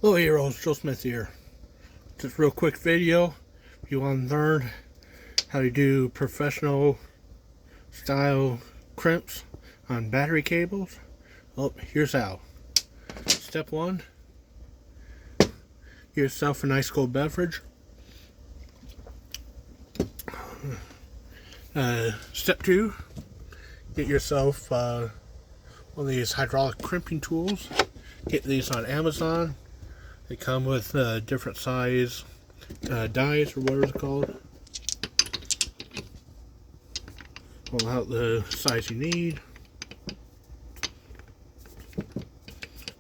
Hello heroes, Joe Smith here. Just a real quick video. If you want to learn how to do professional style crimps on battery cables, well, here's how. Step 1, get yourself a nice cold beverage. Step 2, get yourself one of these hydraulic crimping tools. Get these on Amazon. They come with different size dies, or whatever it's called. Pull out the size you need.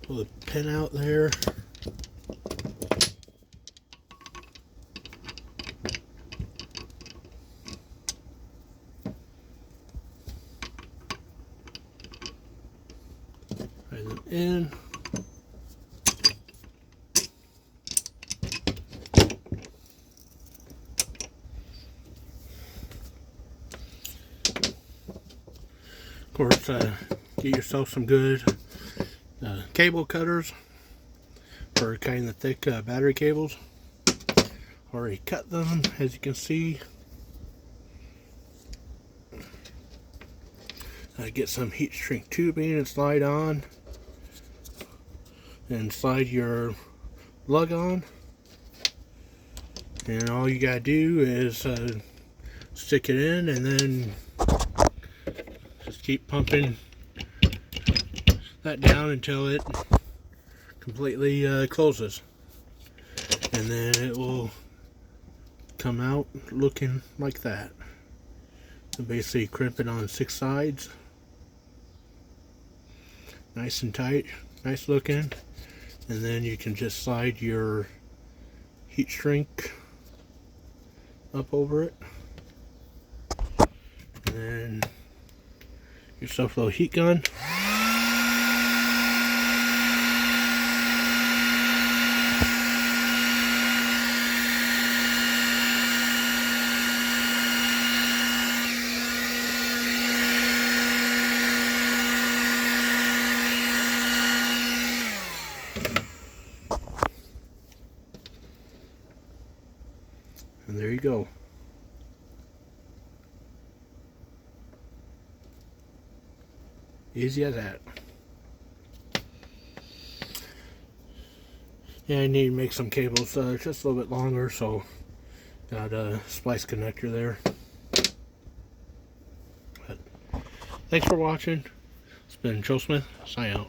Pull the pin out there. Right them in. Of course, get yourself some good cable cutters for cutting the thick battery cables. Already cut them, as you can see. Get some heat shrink tubing and slide on, and slide your lug on. And all you gotta do is stick it in, and then just keep pumping that down until it completely closes, and then it will come out looking like that. So basically crimp it on 6 sides, nice and tight, nice looking, and then you can just slide your heat shrink up over it, and then yourself a little heat gun. And there you go. Easy as that. Yeah, I need to make some cables just a little bit longer, so got a splice connector there. But thanks for watching. It's been Joe Smith, sign out.